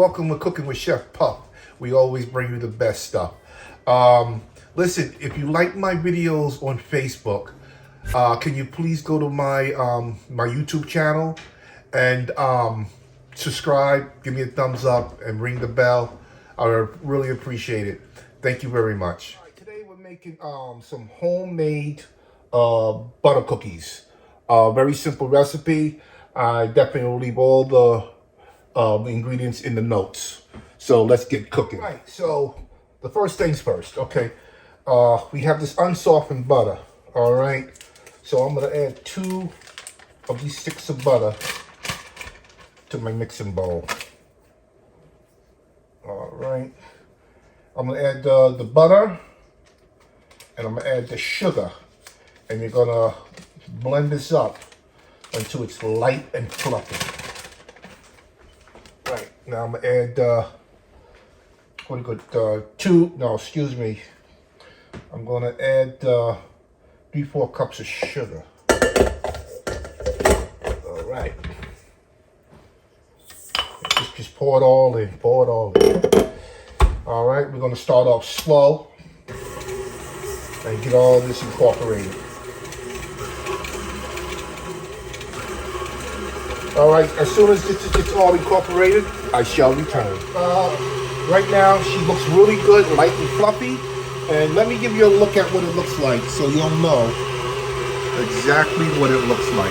welcome to Cooking with Chef Puff. We always bring you the best stuff. Listen, if you like my videos on Facebook, can you please go to my my YouTube channel and subscribe, give me a thumbs up, and ring the bell. I really appreciate it. Thank you very much. All right, today we're making some homemade butter cookies. Very simple recipe. I definitely will leave all the ingredients in the notes. So let's get cooking. All right, so the first things first, okay. We have this unsoftened butter, all right. So I'm gonna add 2 of these sticks of butter to my mixing bowl. All right. I'm gonna add the butter, and I'm gonna add the sugar, and you're gonna blend this up until it's light and fluffy. Right, now I'm gonna add, what do you got, I'm gonna add 3-4 cups of sugar. All right. Just pour it all in, All right, we're gonna start off slow and get all this incorporated. All right, as soon as this gets all incorporated, I shall return. Right now, she looks really good, light and fluffy. And let me give you a look at what it looks like so you'll know exactly what it looks like.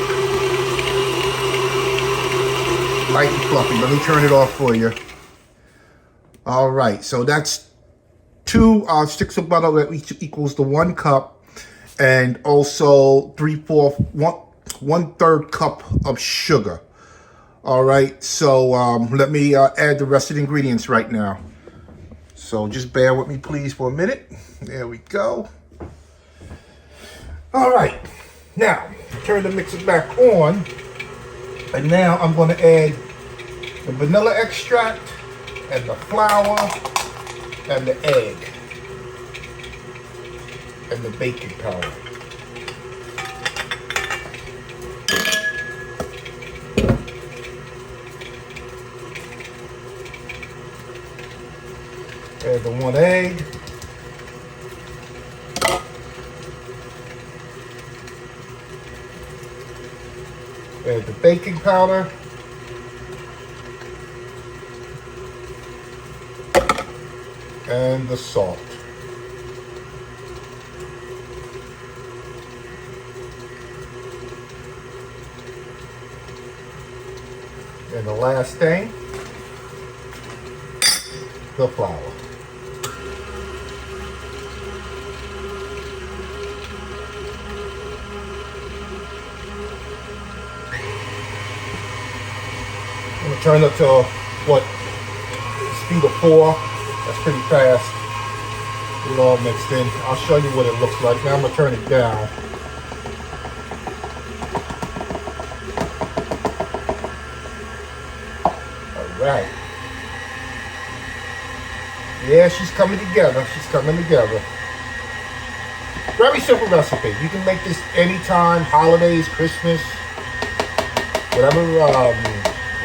Light and fluffy. Let me turn it off for you. All right, so that's 2 sticks of butter that equals the 1 cup, and also 1/3 cup of sugar. All right, so let me add the rest of the ingredients right now. So just bear with me, please, for a minute. There we go. All right, now turn the mixer back on, and now I'm going to add the vanilla extract and the flour and the egg and the baking powder. Add the 1 egg. Add the baking powder. And the salt. And the last thing, the flour. I'm gonna turn it to speed of 4. That's pretty fast. Get it all mixed in. I'll show you what it looks like. Now I'm gonna turn it down. All right. Yeah, she's coming together. Very simple recipe. You can make this anytime, holidays, Christmas, whatever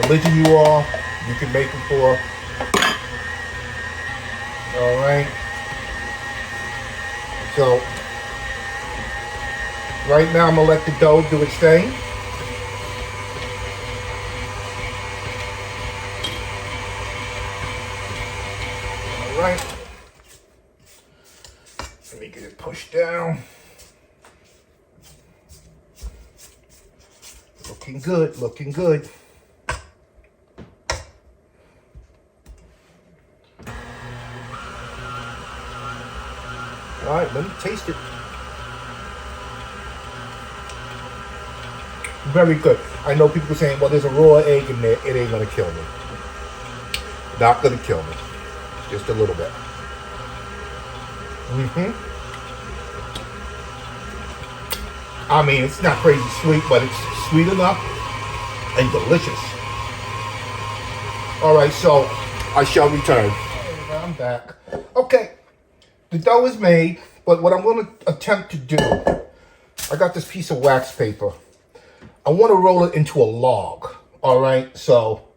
religion you are, you can make them for. All right. So right now I'm gonna let the dough do its thing. All right. Let me get it pushed down. Looking good, looking good. All right, let me taste it. Very good. I know people saying, well, there's a raw egg in there. It ain't gonna kill me. Not gonna kill me. Just a little bit. I mean, it's not crazy sweet, but it's sweet enough and delicious. All right, so I shall return. I'm back. Okay. The dough is made, but what I'm going to attempt to do, I got this piece of wax paper. I want to roll it into a log, all right? So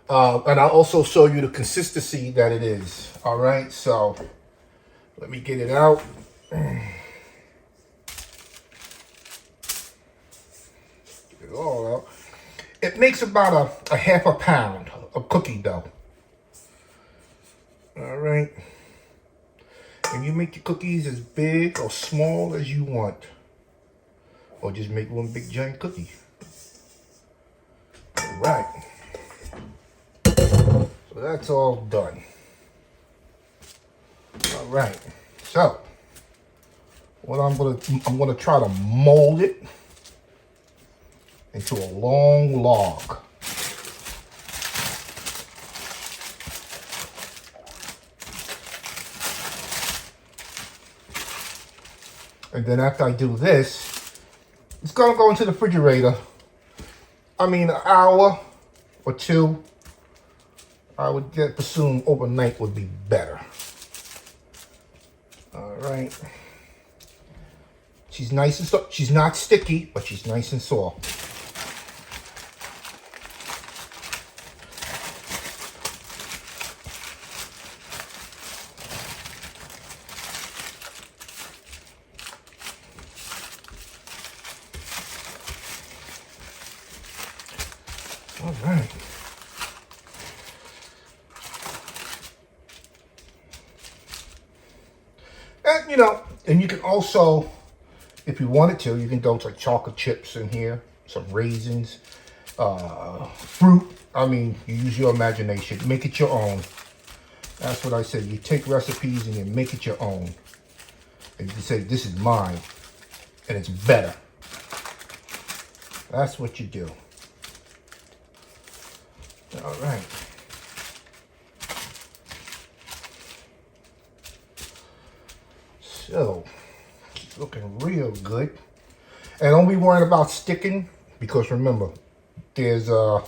And I'll also show you the consistency that it is. All right, so let me get it out. Get it all out. It makes about a half a pound of cookie dough. All right. And you make your cookies as big or small as you want. Or just make one big giant cookie. All right. So that's all done. All right. So what I'm gonna try to mold it into a long log. And then after I do this, it's gonna go into the refrigerator. I mean, an hour or two. I would presume overnight would be better. All right. She's nice and soft. She's not sticky, but she's nice and soft. All right. And, you know, and you can also, if you wanted to, you can throw like chocolate chips in here, some raisins, fruit. I mean, you use your imagination. Make it your own. That's what I said. You take recipes and you make it your own. And you can say, this is mine, and it's better. That's what you do. All right. So, it's looking real good. And don't be worrying about sticking, because remember, there's a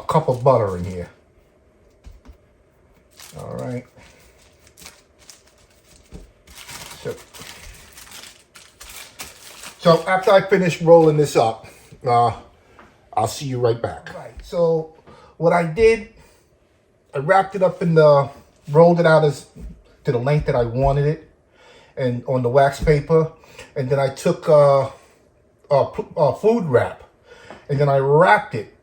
cup of butter in here. All right. So after I finish rolling this up, I'll see you right back. All right. So what I did, I wrapped it up rolled it out to the length that I wanted it, and on the wax paper, and then I took food wrap, and then I wrapped it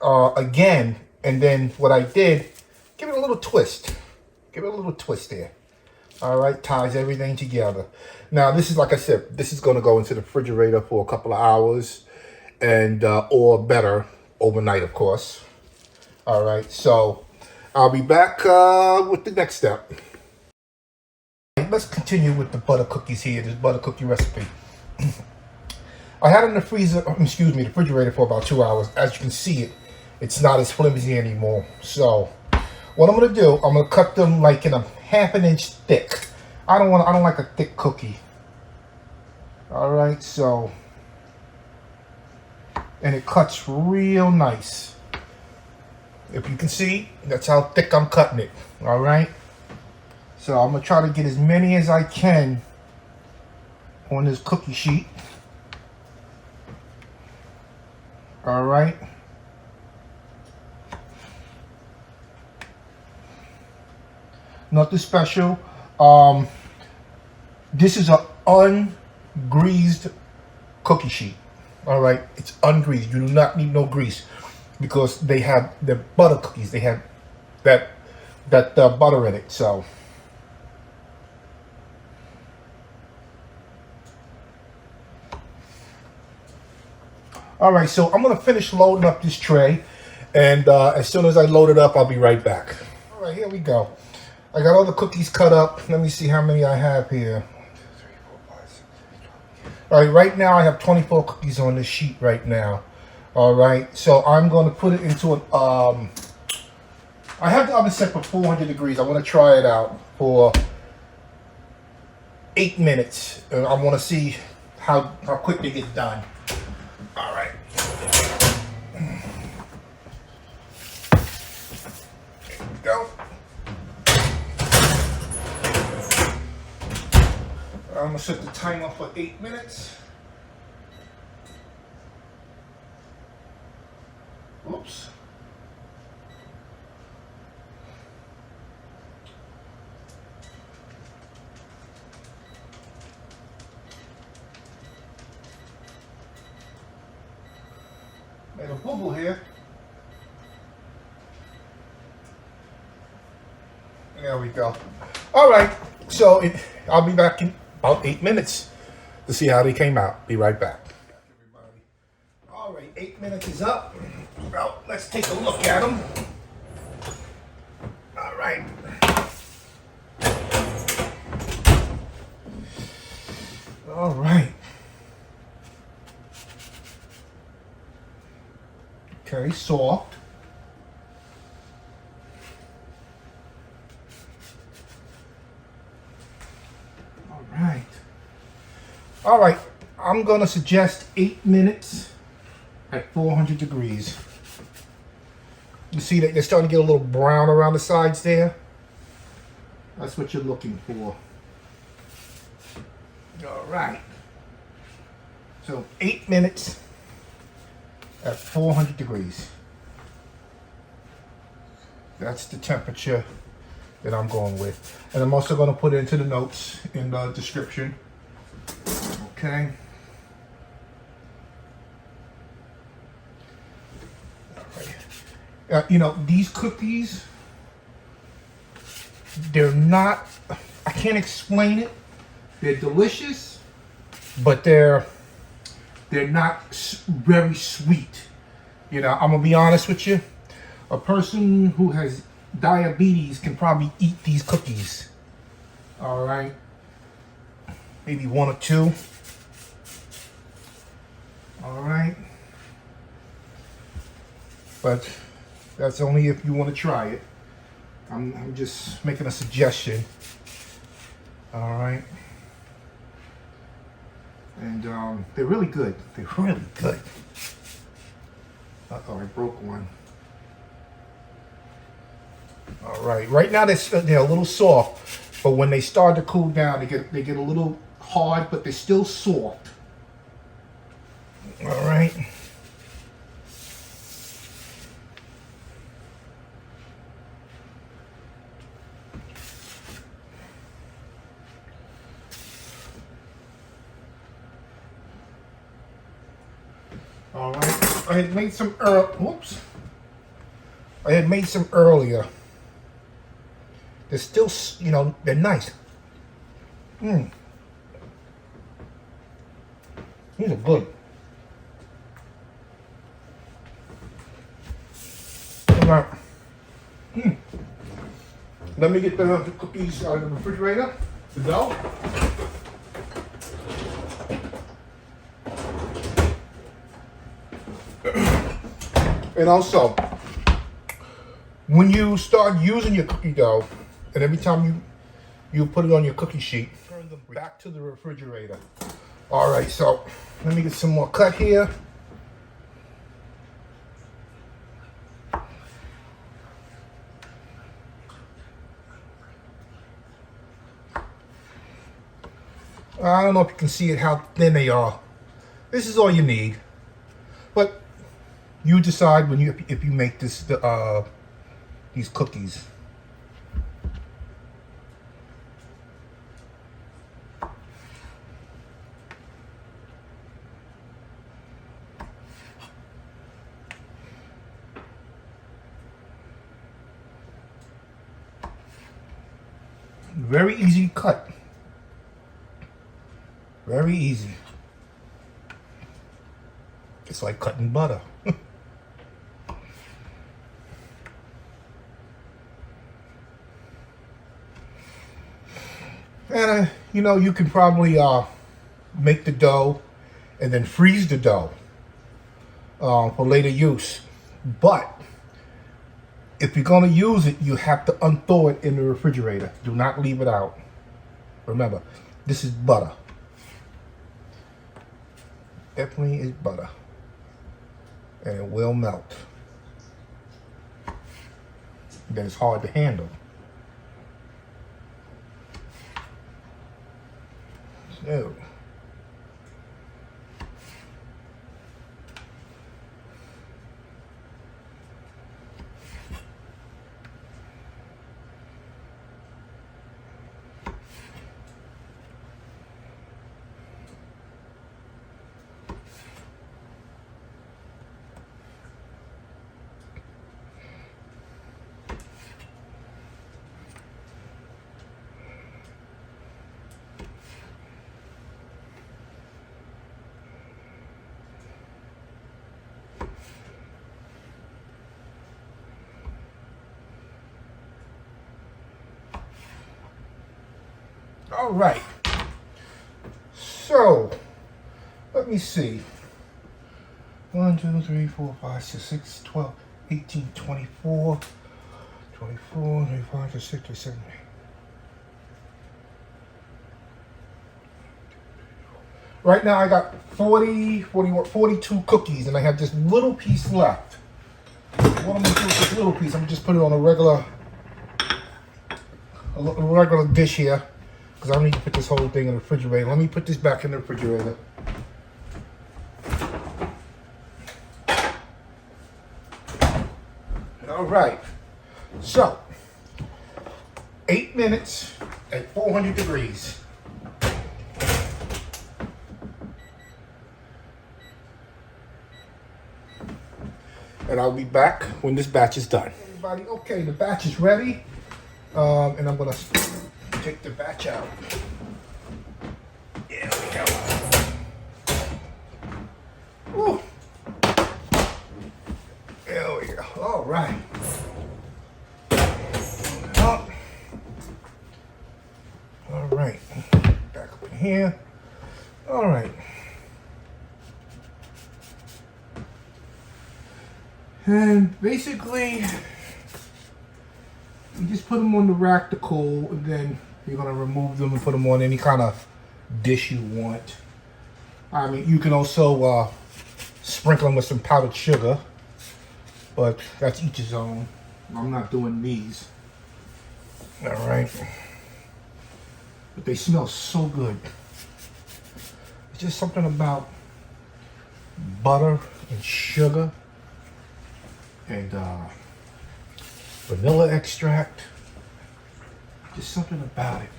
again, and then what I did, give it a little twist. Give it a little twist there. All right, ties everything together. Now, this is, like I said, this is going to go into the refrigerator for a couple of hours, and or better, overnight, of course. All right, so I'll be back with the next step. Let's continue with the butter cookies here, this butter cookie recipe. I had it in the freezer, excuse me, the refrigerator for about 2 hours. As you can see, it's not as flimsy anymore. So what I'm gonna do, I'm gonna cut them like in a half an inch thick. I don't like a thick cookie. All right, so, and it cuts real nice. If you can see, that's how thick I'm cutting it. All right. So I'm gonna try to get as many as I can on this cookie sheet. All right. Nothing special. This is a ungreased cookie sheet. All right, it's ungreased. You do not need no grease because they have the butter cookies. They have that butter in it. So. All right, so I'm gonna finish loading up this tray, and as soon as I load it up, I'll be right back. All right, here we go. I got all the cookies cut up. Let me see how many I have here. 1, 2, 3, 4, 5, 6, 7, 8, 12. All right, right now I have 24 cookies on this sheet right now. All right, so I'm gonna put it into an, I have the oven set for 400 degrees. I wanna try it out for 8 minutes. I wanna see how quick they get done. All right. There we go. I'm gonna set the timer for 8 minutes. Oops. And a bubble here. There we go. All right. So I'll be back in about 8 minutes to see how they came out. Be right back. Everybody. All right. 8 minutes is up. Well, let's take a look at them. All right. All right. Okay, soft. All right. All right. I'm going to suggest 8 minutes at 400 degrees. You see that they're starting to get a little brown around the sides there? That's what you're looking for. All right. So 8 minutes at 400 degrees. That's the temperature that I'm going with. And I'm also going to put it into the notes in the description. Okay. All right. You know, these cookies, they're not, I can't explain it. They're delicious, but they're not very sweet. You know, I'm gonna be honest with you. A person who has diabetes can probably eat these cookies. All right, maybe 1 or 2. All right, but that's only if you want to try it. I'm just making a suggestion. All right. And they're really good. They're really good. Uh-oh, I broke one. All right. Right now they're a little soft, but when they start to cool down, they get a little hard, but they're still soft. All right. All right. I had made some I had made some earlier. They're still, you know, they're nice. These are good. All right. Let me get the cookies out of the refrigerator. The dough. And also, when you start using your cookie dough, and every time you put it on your cookie sheet, turn them back to the refrigerator. All right, so let me get some more cut here. I don't know if you can see it, how thin they are. This is all you need. But you decide when if you make this these cookies. Very easy to cut. Very easy. It's like cutting butter. And you know, you can probably make the dough and then freeze the dough for later use. But if you're going to use it, you have to unthaw it in the refrigerator. Do not leave it out. Remember, this is butter. Definitely is butter. And it will melt. Then it's hard to handle. So. All right. So, let me see. 1, 2, 3, 4, 5, 6, 6, 12, 18, 24, 24, 25, 26, 27. Right now I got 40, 41, 42 cookies, and I have this little piece left. What I'm gonna do with this little piece, I'm gonna just put it on a regular dish here, because I don't need to put this whole thing in the refrigerator. Let me put this back in the refrigerator. All right, so 8 minutes at 400 degrees. And I'll be back when this batch is done. Everybody, okay, the batch is ready. And I'm gonna take the batch out. There we go. Woo. There we go. All right. Up. All right. Back up in here. All right. And basically, you just put them on the rack to cool, and then you're gonna remove them and put them on any kind of dish you want. I mean, you can also sprinkle them with some powdered sugar, but that's each his own. I'm not doing these. All right, but they smell so good. It's just something about butter and sugar and vanilla extract. Just something about it.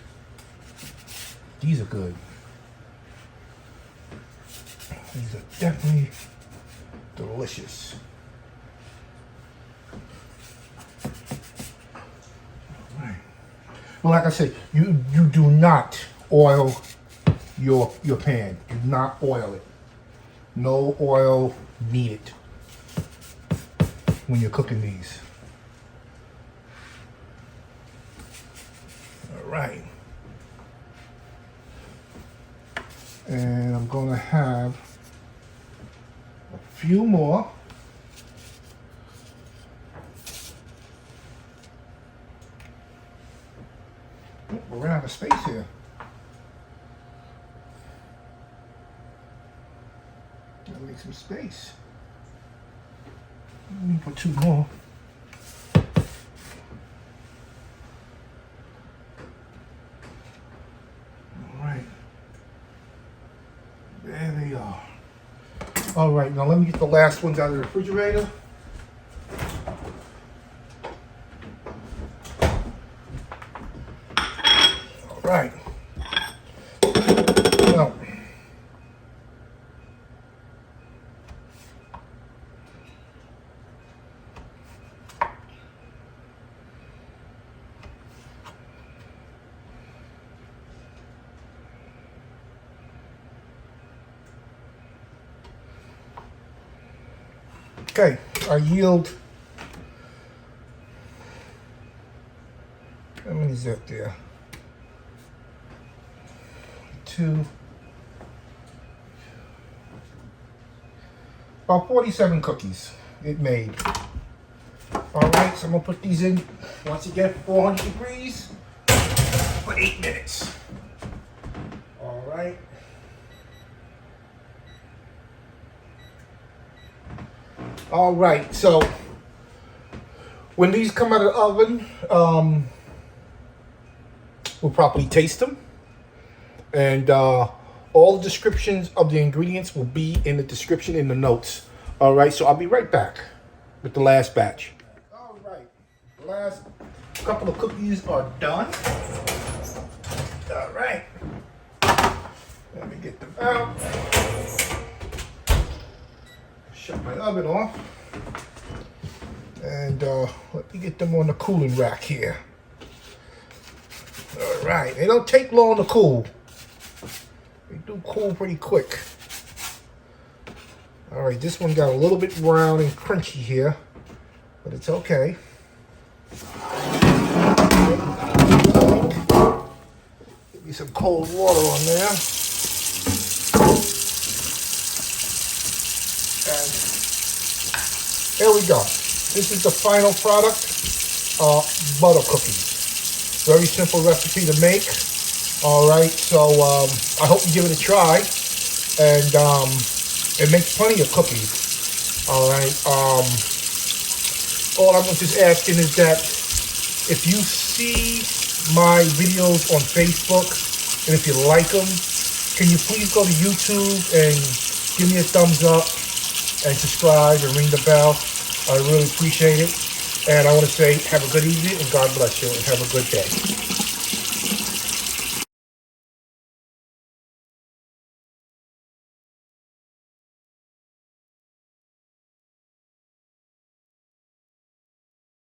These are good. These are definitely delicious. All right. Well, like I said, you do not oil your pan. Do not oil it. No oil needed when you're cooking these. All right. And I'm gonna have a few more. Oh, we're running out of space here. Gotta make some space. Let me put 2 more. All right. There they are. All right, now let me get the last ones out of the refrigerator. All right. Now, okay, I yield. How many is that there? 2. About 47 cookies it made. All right, so I'm gonna put these in once again 400 degrees for 8 minutes. All right. All right, so when these come out of the oven, we'll properly taste them. And all the descriptions of the ingredients will be in the description in the notes. All right, so I'll be right back with the last batch. All right, the last couple of cookies are done. All right, let me get them out. Shut my oven off. And let me get them on the cooling rack here. All right, they don't take long to cool. They do cool pretty quick. All right, this one got a little bit brown and crunchy here, but it's okay. Give me Get some cold water on there. And there we go. This is the final product, butter cookies. Very simple recipe to make. All right, so I hope you give it a try. And it makes plenty of cookies. All right. All I'm just asking is that if you see my videos on Facebook and if you like them, can you please go to YouTube and give me a thumbs up and subscribe and ring the bell? I really appreciate it. And I want to say have a good evening and God bless you and have a good day.